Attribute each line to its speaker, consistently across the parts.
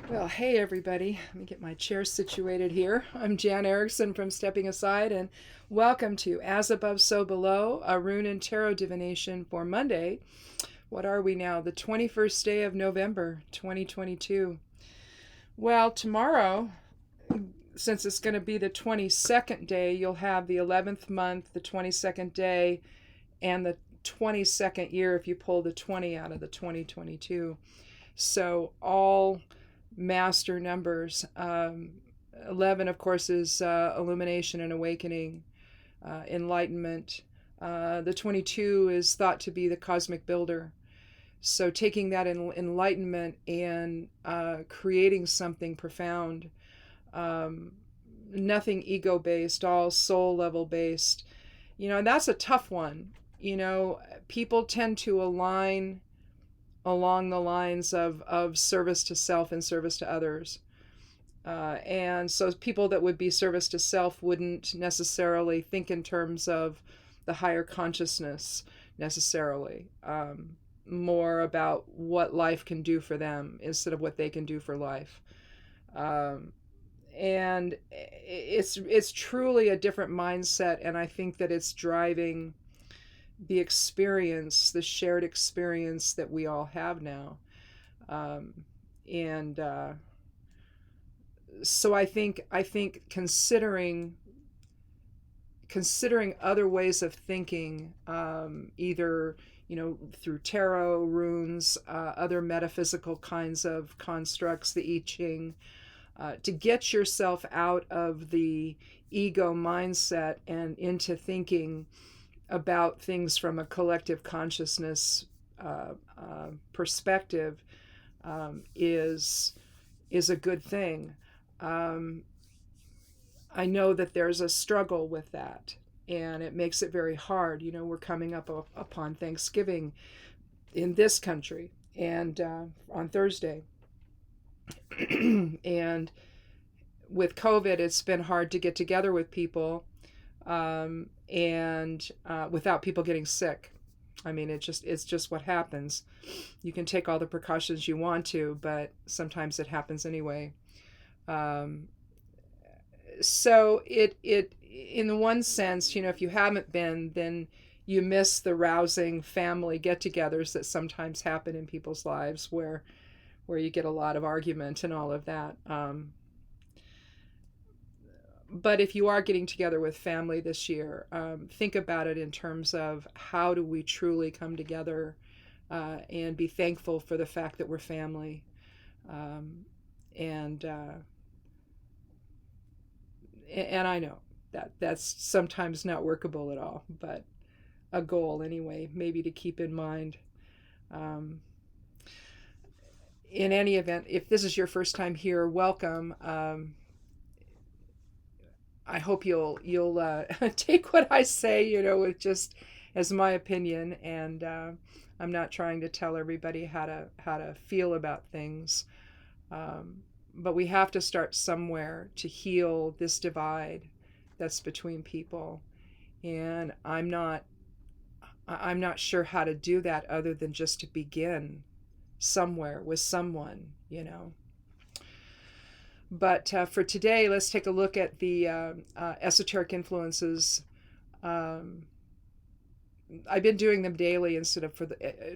Speaker 1: Well, hey everybody. Let me get my chair situated here. I'm Jan Erickson from Stepping Aside, and welcome to As Above, So Below, a rune and tarot divination for Monday. What are we now? The 21st day of November, 2022. Well, tomorrow, since it's going to be the 22nd day, you'll have the 11th month, the 22nd day, and the 22nd year if you pull the 20 out of the 2022. So all master numbers. 11, of course, is illumination and awakening, enlightenment. The 22 is thought to be the cosmic builder. So taking that enlightenment and creating something profound, nothing ego based, all soul level based. And that's a tough one. People tend to align along the lines of service to self and service to others. And so people that would be service to self wouldn't necessarily think in terms of the higher consciousness necessarily. More about what life can do for them instead of what they can do for life. And it's truly a different mindset, and I think that it's driving the experience, the shared experience that we all have now. And so I think considering other ways of thinking, either through tarot, runes, other metaphysical kinds of constructs, the I Ching, to get yourself out of the ego mindset and into thinking about things from a collective consciousness perspective, is a good thing. I know that there's a struggle with that, and it makes it very hard. We're coming up upon Thanksgiving in this country, and on Thursday, and with COVID, it's been hard to get together with people, and without people getting sick. I mean, it's just what happens. You can take all the precautions you want to, but sometimes it happens anyway. Um, so it in one sense, if you haven't been, then you miss the rousing family get-togethers that sometimes happen in people's lives, where you get a lot of argument and all of that. But if you are getting together with family this year, think about it in terms of how do we truly come together, and be thankful for the fact that we're family. And I know that that's sometimes not workable at all, but a goal anyway, maybe to keep in mind. Um, in any event, if this is your first time here, welcome. I hope you'll take what I say, with just as my opinion, and I'm not trying to tell everybody how to feel about things, but we have to start somewhere to heal this divide that's between people, and I'm not sure how to do that other than just to begin somewhere with someone. But for today, let's take a look at the esoteric influences. Um, I've been doing them daily instead of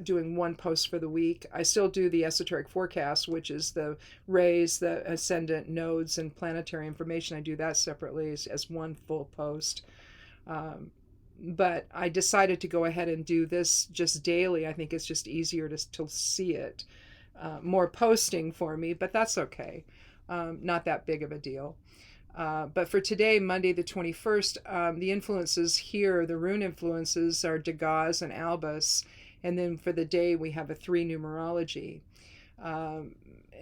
Speaker 1: doing one post for the week. I still do the esoteric forecast, which is the rays, the ascendant nodes, and planetary information. I do that separately as one full post. But I decided to go ahead and do this just daily. I think it's just easier to see it. More posting for me, but that's okay. Not that big of a deal. But for today, Monday the 21st, the influences here, the rune influences, are Degas and Albus. And then for the day, we have a 3 numerology. And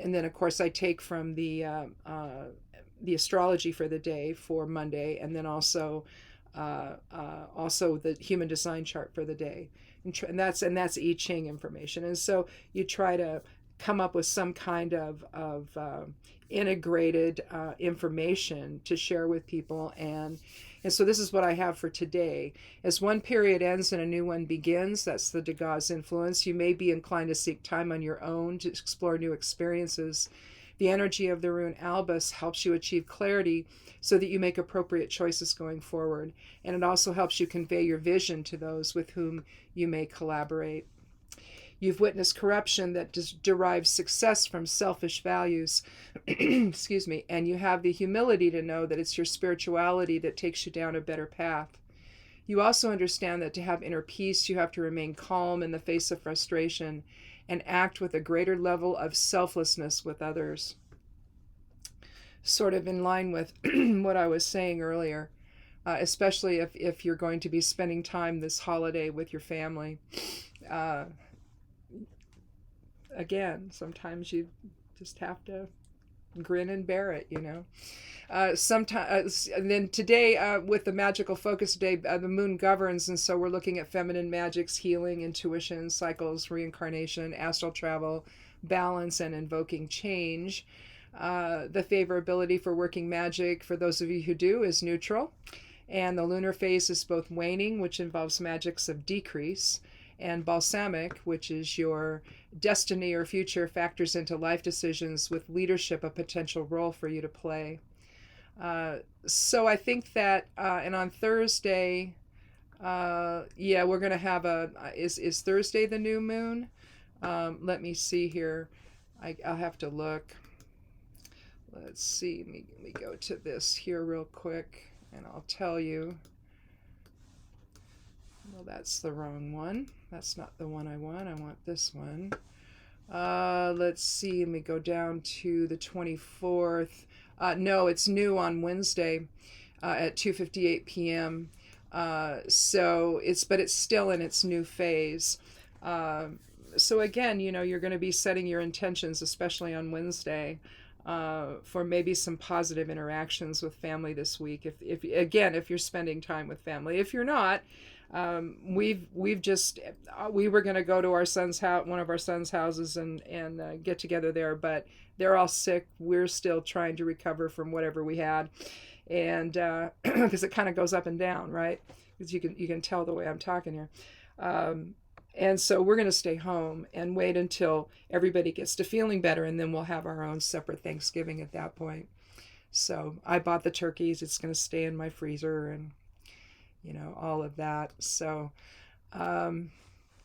Speaker 1: then, of course, I take from the astrology for the day for Monday, and then also the human design chart for the day. And that's I Ching information. And so you try to come up with some kind of integrated information to share with people, and so this is what I have for today. As one period ends and a new one begins, that's the Degas influence. You may be inclined to seek time on your own to explore new experiences, The energy of the rune albus helps you achieve clarity so that you make appropriate choices going forward. And it also helps you convey your vision to those with whom you may collaborate. You've witnessed corruption that derives success from selfish values. Excuse me. And you have the humility to know that it's your spirituality that takes you down a better path. You also understand that to have inner peace, you have to remain calm in the face of frustration and act with a greater level of selflessness with others. Sort of in line with what I was saying earlier, especially if you're going to be spending time this holiday with your family. Again, sometimes you just have to grin and bear it, you know. Sometimes, and then today, with the magical focus day, the moon governs, and so we're looking at feminine magics, healing, intuition, cycles, reincarnation, astral travel, balance, and invoking change. The favorability for working magic, for those of you who do, is neutral, and the lunar phase is both waning, which involves magics of decrease, and balsamic, which is your destiny or future, factors into life decisions with leadership, a potential role for you to play. So I think that, and on Thursday, yeah, we're going to have is Thursday the new moon? Let me see here. I'll have to look. Let's see. Let me go to this here real quick, and I'll tell you. Well, that's the wrong one. That's not the one I want. I want this one. Let's see. Let me go down to the 24th. No, it's new on Wednesday at 2:58 p.m. So it's still in its new phase. So again, you know, you're going to be setting your intentions, especially on Wednesday, for maybe some positive interactions with family this week. If you're spending time with family. If you're not, we were going to go to our son's house, one of our son's houses, and get together there, but they're all sick. We're still trying to recover from whatever we had, and because it kind of goes up and down, right? Because you can tell the way I'm talking here. And so we're going to stay home and wait until everybody gets to feeling better, and then we'll have our own separate Thanksgiving at that point. So I bought the turkeys. It's going to stay in my freezer, and you know, all of that. So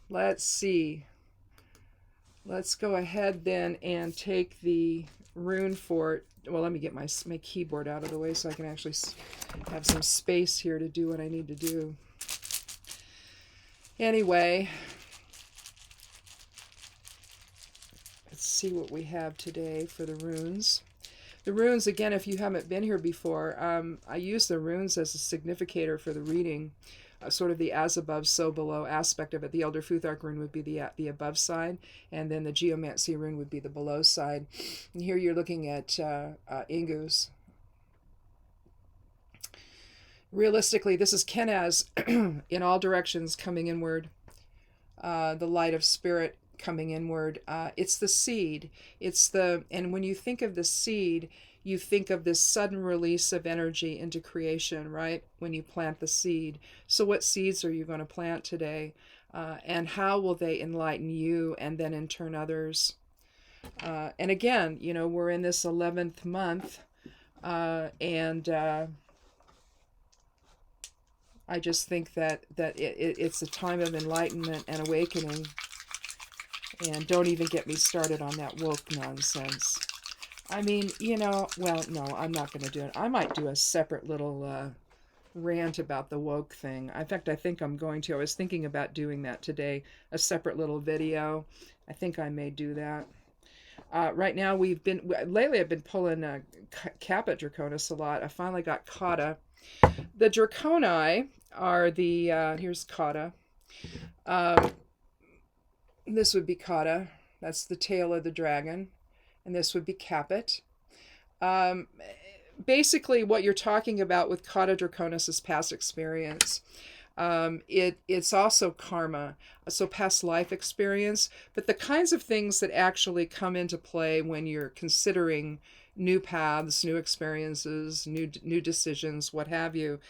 Speaker 1: let's see. Let's go ahead then and take the rune fort. Well, let me get my keyboard out of the way so I can actually have some space here to do what I need to do. Anyway, let's see what we have today for the runes. The runes, again, if you haven't been here before, I use the runes as a significator for the reading, sort of the as above, so below aspect of it. The Elder Futhark rune would be the above side, and then the Geomancy rune would be the below side. And here you're looking at Ingus. Realistically, this is Kenaz in all directions coming inward, the light of spirit coming inward. It's the seed. And when you think of the seed, you think of this sudden release of energy into creation, right? When you plant the seed. So what seeds are you going to plant today? And how will they enlighten you and then in turn others? And again, you know, we're in this 11th month, and I just think that it's a time of enlightenment and awakening. And don't even get me started on that woke nonsense. I mean, you know, well, no, I'm not going to do it. I might do a separate little rant about the woke thing. In fact, I think I'm going to. I was thinking about doing that today, a separate little video. I think I may do that. Right now, lately I've been pulling Kappa Draconis a lot. I finally got Kata. The Draconi are the, here's Kata. This would be Kata. That's the tail of the dragon. And this would be Caput. Basically, what you're talking about with Kata Draconis is past experience. It's also karma, so past life experience. But the kinds of things that actually come into play when you're considering new paths, new experiences, new decisions, what have you,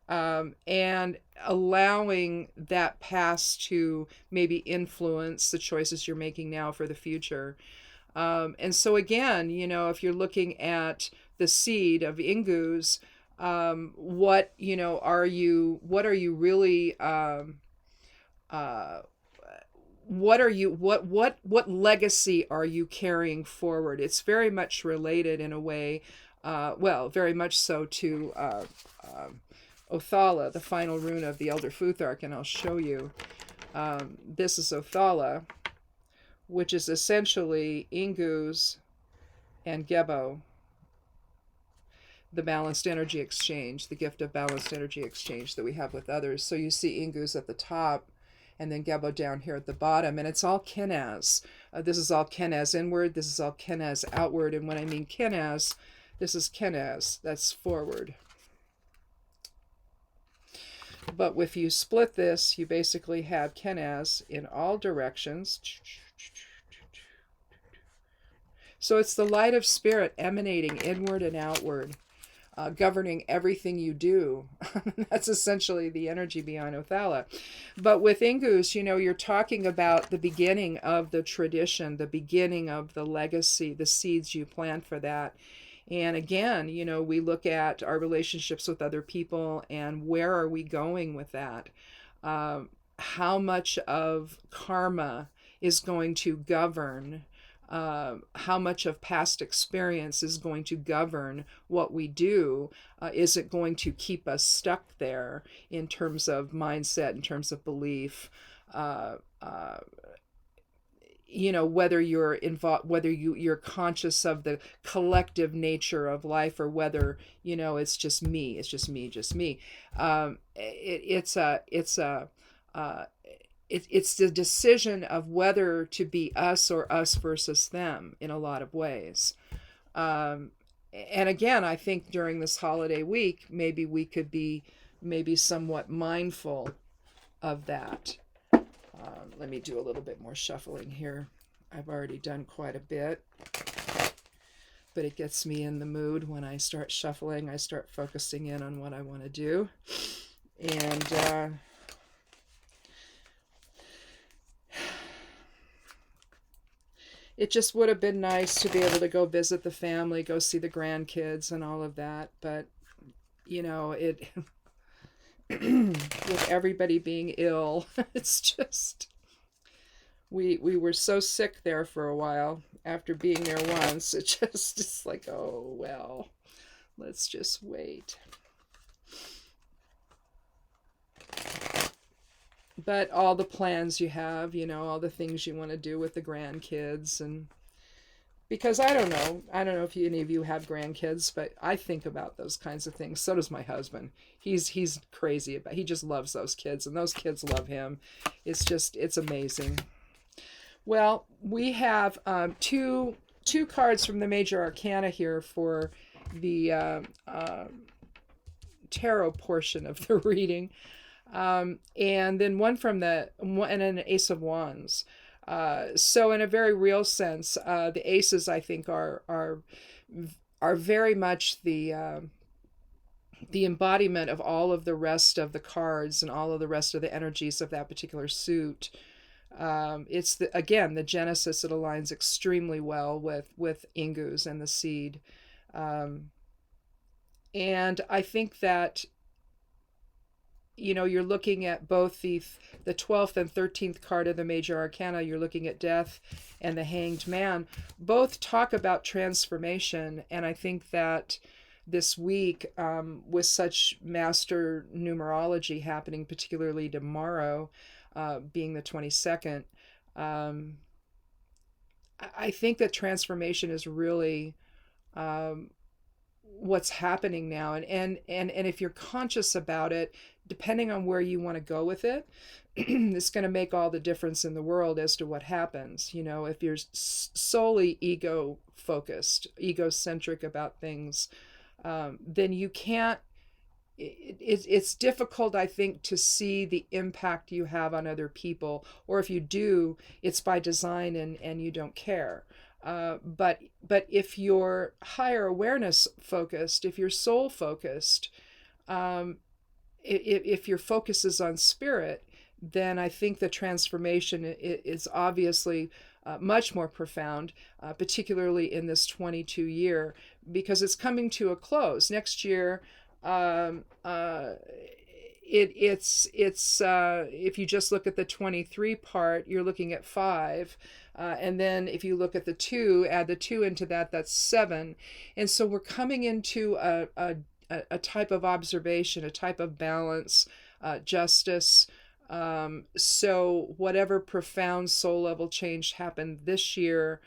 Speaker 1: and allowing that past to maybe influence the choices you're making now for the future. And so again, if you're looking at the seed of Ingus, what are you really, uh, what legacy are you carrying forward? It's very much related in a way, well, very much so to Othala, the final rune of the Elder Futhark, and I'll show you. This is Othala, which is essentially Ingus and Gebo, the balanced energy exchange, the gift of balanced energy exchange that we have with others. So you see Ingus at the top, and then Gebo down here at the bottom, and it's all Kenaz. This is all Kenaz inward, this is all Kenaz outward, and when I mean Kenaz, this is Kenaz, that's forward. But if you split this, you basically have Kenaz in all directions. So it's the light of spirit emanating inward and outward, governing everything you do. That's essentially the energy behind Othala. But with Ingus, you're talking about the beginning of the tradition, the beginning of the legacy, the seeds you plant for that. And again, we look at our relationships with other people and where are we going with that? How much of karma is going to govern? How much of past experience is going to govern what we do? Is it going to keep us stuck there in terms of mindset, in terms of belief? Whether you're involved, whether you're conscious of the collective nature of life, or whether it's just me, just me. It's the decision of whether to be us or us versus them in a lot of ways. And again, I think during this holiday week, maybe we could be somewhat mindful of that. Let me do a little bit more shuffling here. I've already done quite a bit, but it gets me in the mood when I start shuffling. I start focusing in on what I want to do. And it just would have been nice to be able to go visit the family, go see the grandkids and all of that. But, it with everybody being ill, it's just, we were so sick there for a while after being there once. It's like, oh, well, let's just wait. But all the plans you have, all the things you want to do with the grandkids, and because I don't know if any of you have grandkids, but I think about those kinds of things. So does my husband. He's crazy about. He just loves those kids, and those kids love him. It's amazing. Well, we have two cards from the major arcana here for the tarot portion of the reading, and then one from and an Ace of Wands. So in a very real sense, the aces, I think, are very much the embodiment of all of the rest of the cards and all of the rest of the energies of that particular suit. It's the genesis. It aligns extremely well with Ingus and the seed, and I think that you're looking at both the 12th and 13th card of the major arcana. You're looking at death and the hanged man. Both talk about transformation, and I think that this week, with such master numerology happening, particularly tomorrow, being the 22nd, I think that transformation is really what's happening now, and if you're conscious about it, depending on where you want to go with it, it's going to make all the difference in the world as to what happens. If you're solely ego focused, egocentric about things, then you can't. It's difficult, I think, to see the impact you have on other people, or if you do, it's by design and you don't care. But if you're higher awareness focused, if you're soul focused, if your focus is on spirit, then I think the transformation is obviously much more profound, particularly in this 22 year, because it's coming to a close. Next year, it's if you just look at the 23 part, you're looking at 5. And then if you look at the 2, add the 2 into that, that's 7. And so we're coming into a type of observation, a type of balance, justice. So whatever profound soul level change happened this year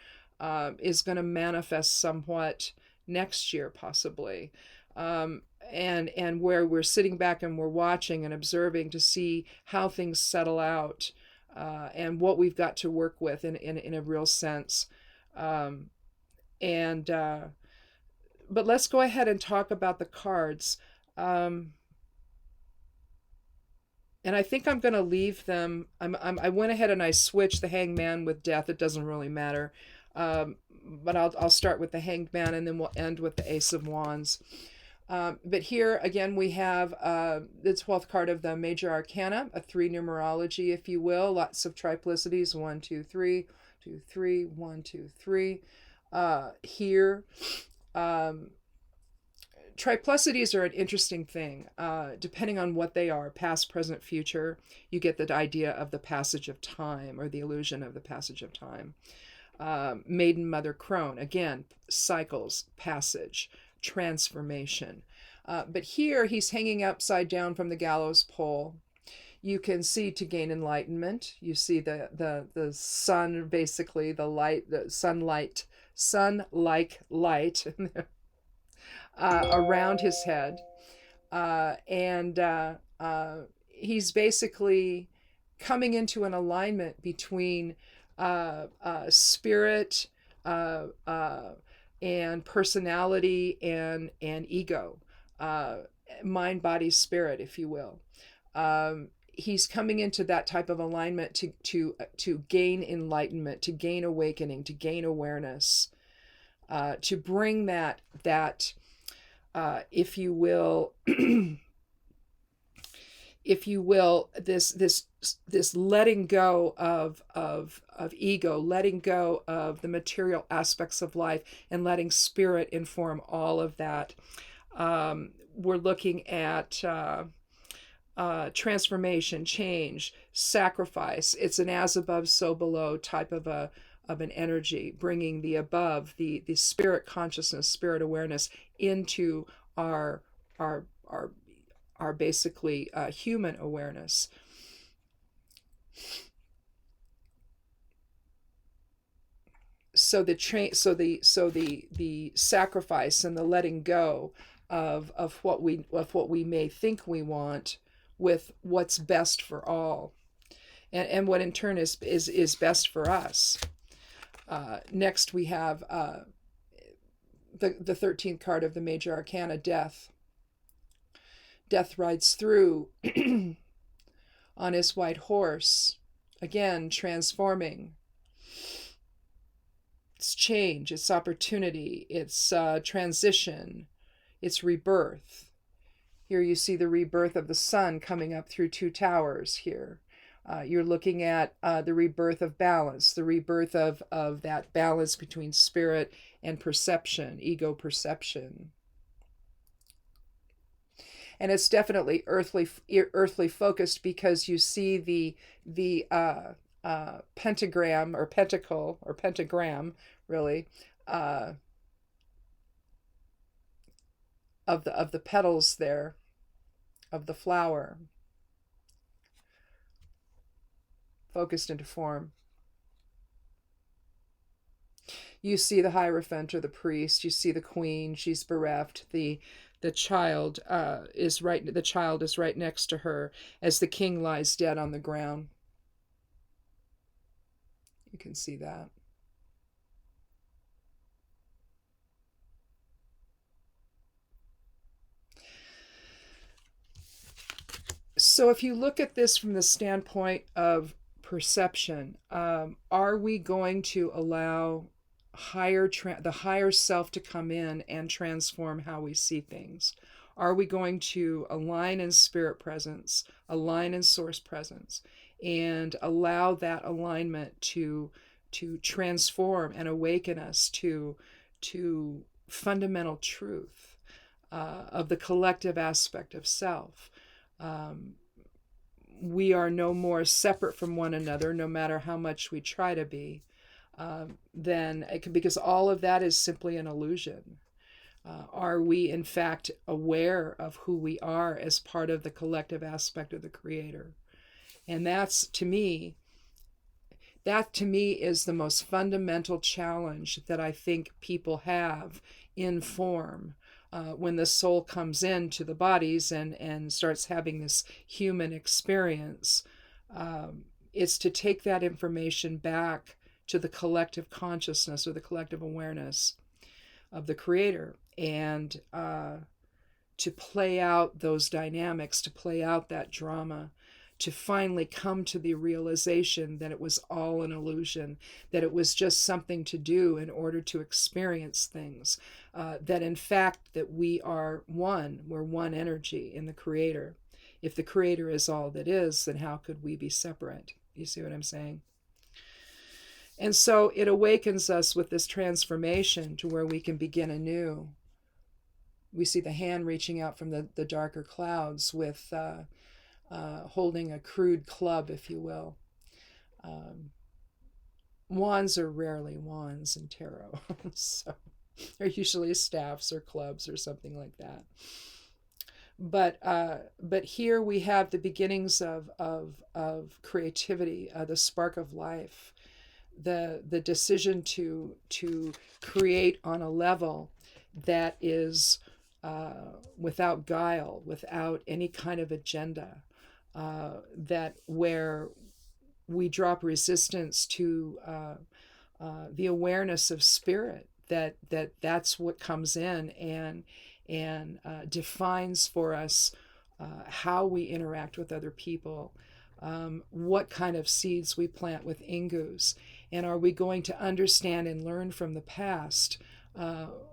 Speaker 1: is going to manifest somewhat next year, possibly. And where we're sitting back and we're watching and observing to see how things settle out, and what we've got to work with in a real sense. And but let's go ahead and talk about the cards. And I think I'm going to leave them. I went ahead and I switched the Hangman with Death. It doesn't really matter. But I'll start with the Hangman, and then we'll end with the Ace of Wands. But here again we have the 12th card of the Major Arcana, a 3 numerology, if you will. Lots of triplicities: 1, 2, 3, 2, 3, 1, 2, 3. Here, triplicities are an interesting thing. Depending on what they are, past, present, future, you get the idea of the passage of time, or the illusion of the passage of time. Maiden, Mother, Crone, again, cycles, passage, transformation. But here he's hanging upside down from the gallows pole. You can see to gain enlightenment. You see the sun, basically the light, the sunlight, sun-like light around his head, and he's basically coming into an alignment between spirit and personality and ego, mind, body, spirit, if you will. He's coming into that type of alignment to gain enlightenment, to gain awakening, to gain awareness, to bring that if you will, this letting go of ego, letting go of the material aspects of life, and letting spirit inform all of that. We're looking at transformation, change, sacrifice. It's an as above, so below type of an energy, bringing the above, the spirit consciousness, spirit awareness into our basically human awareness. So the sacrifice and the letting go of what we may think we want, with what's best for all, and what in turn is best for us. Next we have the 13th card of the Major Arcana, Death. Death rides through on his white horse, again transforming. It's change, it's opportunity, it's transition, it's rebirth. Here you see the rebirth of the sun coming up through 2 towers here. You're looking at the rebirth of balance, the rebirth of that balance between spirit and perception, ego perception. And it's definitely earthly focused, because you see the pentagram or pentacle or pentagram, really, of the petals there, of the flower, focused into form. You see the Hierophant or the priest. You see the queen. She's bereft. The child is right next to her as the king lies dead on the ground. You can see that. So if you look at this from the standpoint of perception, are we going to allow the higher self to come in and transform how we see things? Are we going to align in spirit presence, align in source presence, and allow that alignment to to transform and awaken us to fundamental truth of the collective aspect of self. We are no more separate from one another, no matter how much we try to be, because all of that is simply an illusion. Are we, in fact, aware of who we are as part of the collective aspect of the Creator? And that to me is the most fundamental challenge that I think people have in form when the soul comes into the bodies and starts having this human experience. It's to take that information back to the collective consciousness or the collective awareness of the Creator, and to play out those dynamics, to play out that drama, to finally come to the realization that it was all an illusion, that it was just something to do in order to experience things, that in fact that we are one, we're one energy in the Creator. If the Creator is all that is, then how could we be separate? You see what I'm saying? And so it awakens us with this transformation to where we can begin anew. We see the hand reaching out from the darker clouds with holding a crude club, if you will. Wands are rarely wands in tarot, so they're usually staffs or clubs or something like that. But here we have the beginnings of creativity, the spark of life, the decision to create on a level that is without guile, without any kind of agenda, that where we drop resistance to the awareness of spirit, that's what comes in and defines for us how we interact with other people, what kind of seeds we plant with ingus, and are we going to understand and learn from the past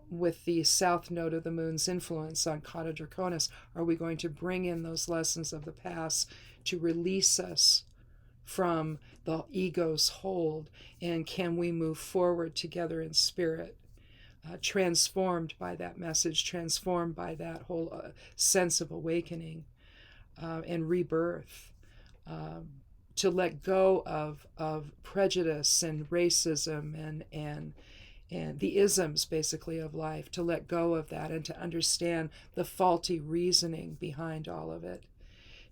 Speaker 1: with the south node of the moon's influence on Kata Draconis? Are we going to bring in those lessons of the past to release us from the ego's hold, and can we move forward together in spirit, transformed by that message, transformed by that whole sense of awakening and rebirth, to let go of prejudice and racism and the isms basically of life, to let go of that and to understand the faulty reasoning behind all of it,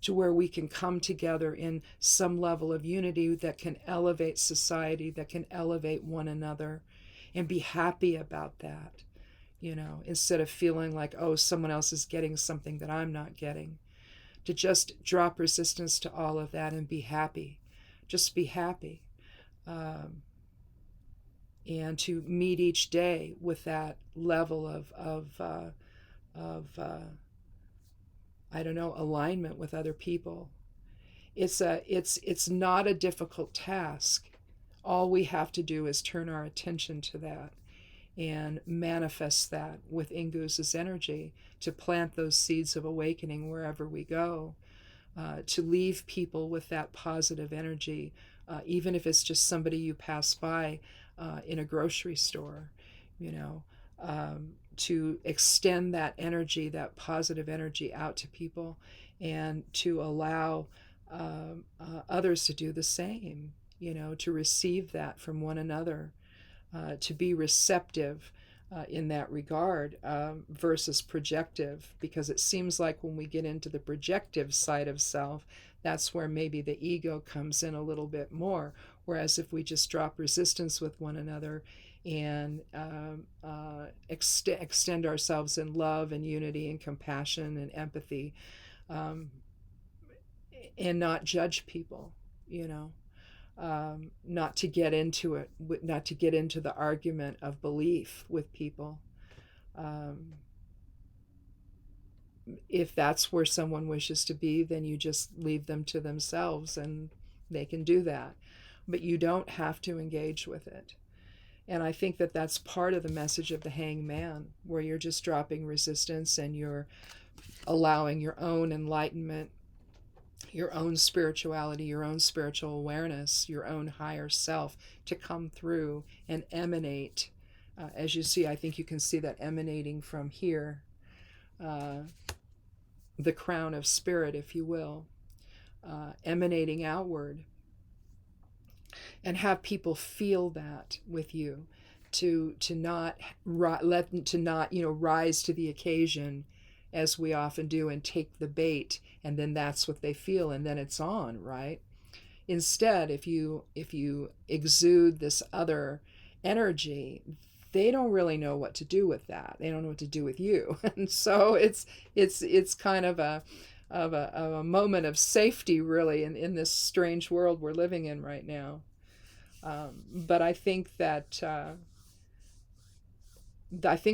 Speaker 1: to where we can come together in some level of unity that can elevate society, that can elevate one another, and be happy about that, instead of feeling like, oh, someone else is getting something that I'm not getting. To just drop resistance to all of that and be happy. Just be happy. And to meet each day with that level of alignment with other people. It's not a difficult task. All we have to do is turn our attention to that and manifest that with Ingus's energy, to plant those seeds of awakening wherever we go, to leave people with that positive energy, even if it's just somebody you pass by in a grocery store, to extend that energy, that positive energy out to people, and to allow others to do the same, to receive that from one another, to be receptive in that regard, versus projective, because it seems like when we get into the projective side of self, that's where maybe the ego comes in a little bit more. Whereas if we just drop resistance with one another and extend ourselves in love and unity and compassion and empathy, and not judge people, not to get into it, not to get into the argument of belief with people. If that's where someone wishes to be, then you just leave them to themselves and they can do that. But you don't have to engage with it. And I think that that's part of the message of the hangman, where you're just dropping resistance and you're allowing your own enlightenment your own spirituality, your own spiritual awareness, your own higher self to come through and emanate. As you see, I think you can see that emanating from here, uh, the crown of spirit, if you will, emanating outward, and have people feel that with you, to not to not rise to the occasion as we often do and take the bait, and then that's what they feel and then it's on, right? Instead, if you exude this other energy, they don't really know what to do with that. They don't know what to do with you. And so it's kind of a moment of safety, really, in this strange world we're living in right now. But I think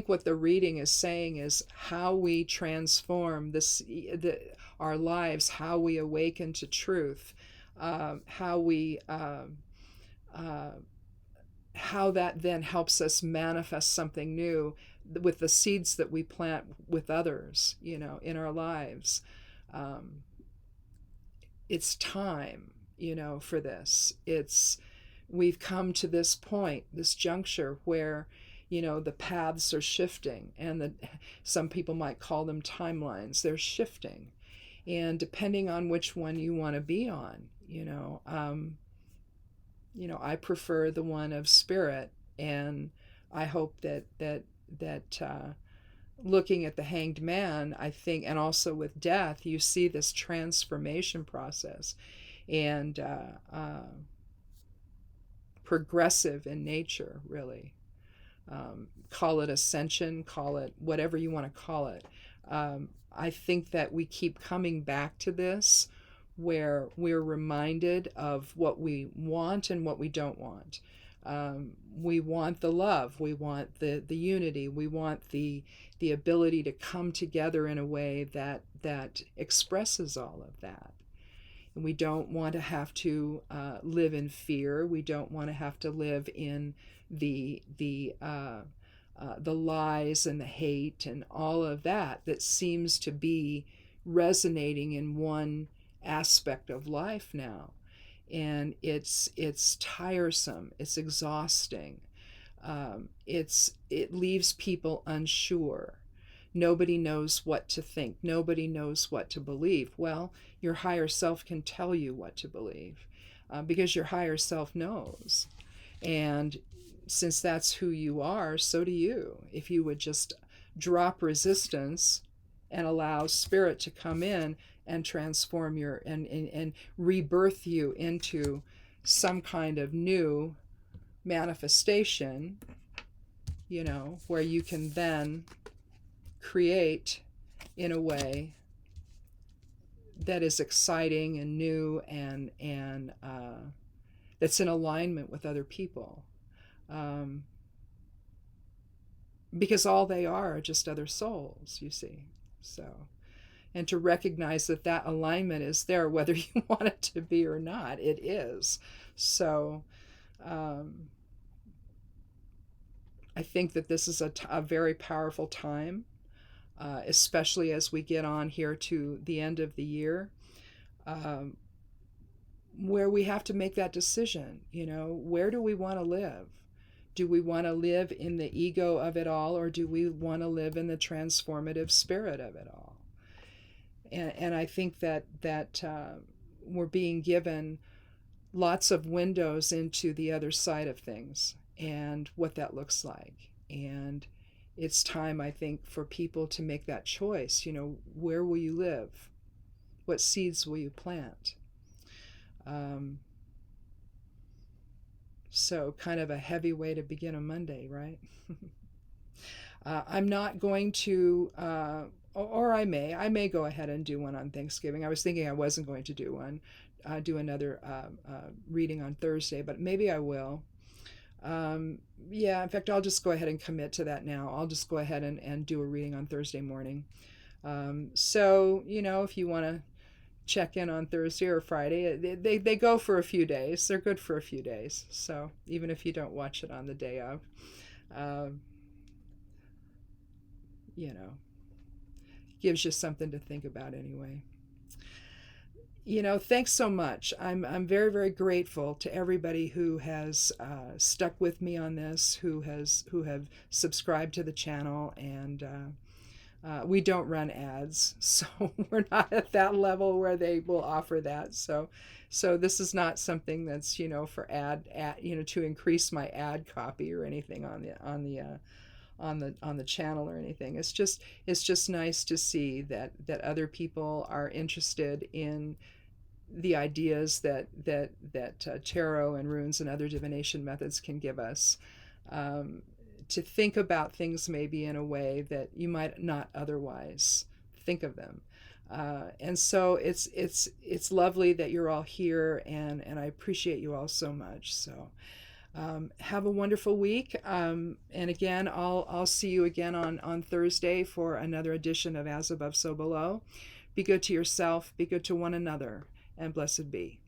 Speaker 1: what the reading is saying is how we transform our lives, how we awaken to truth, how we how that then helps us manifest something new with the seeds that we plant with others, in our lives. Um, it's time, for this. We've come to this point, this juncture where, the paths are shifting, and some people might call them timelines. They're shifting, and depending on which one you want to be on, I prefer the one of spirit, and I hope that looking at the hanged man, I think, and also with death, you see this transformation process, and progressive in nature, really. Call it ascension, call it whatever you want to call it. I think that we keep coming back to this, where we're reminded of what we want and what we don't want. We want the love, we want the unity, we want the ability to come together in a way that expresses all of that. And we don't want to have to live in fear. We don't want to have to live in the lies and the hate and all of that seems to be resonating in one aspect of life now. And it's tiresome, it's exhausting, it leaves people unsure. Nobody knows what to think, nobody knows what to believe. Well, your higher self can tell you what to believe, because your higher self knows. And since that's who you are, so do you. If you would just drop resistance and allow spirit to come in and transform and rebirth you into some kind of new manifestation, where you can then create in a way that is exciting and new, and that's in alignment with other people, because all they are just other souls, you see. So, and to recognize that alignment is there, whether you want it to be or not, it is. So I think that this is a very powerful time, especially as we get on here to the end of the year, where we have to make that decision. Where do we want to live? Do we want to live in the ego of it all, or do we want to live in the transformative spirit of it all? And I think that we're being given lots of windows into the other side of things and what that looks like. And it's time, I think, for people to make that choice. Where will you live? What seeds will you plant? So kind of a heavy way to begin a Monday, right? I'm not going to, or I may go ahead and do one on Thanksgiving. I was thinking I wasn't going to do one, do another reading on Thursday, but maybe I will. Yeah, in fact, I'll just go ahead and commit to that now. I'll just go ahead and do a reading on Thursday morning. So, if you want to check in on Thursday or Friday, they go for a few days. They're good for a few days. So even if you don't watch it on the day of, gives you something to think about anyway. Thanks so much. I'm very, very grateful to everybody who has stuck with me on this, who have subscribed to the channel, and we don't run ads, so we're not at that level where they will offer that. So this is not something that's for ad to increase my ad copy or anything on the channel or anything. It's just nice to see that other people are interested in the ideas that tarot and runes and other divination methods can give us, to think about things maybe in a way that you might not otherwise think of them. And so it's lovely that you're all here, and I appreciate you all so much. So have a wonderful week. And again, I'll see you again on Thursday for another edition of As Above, So Below. Be good to yourself, be good to one another, and blessed be.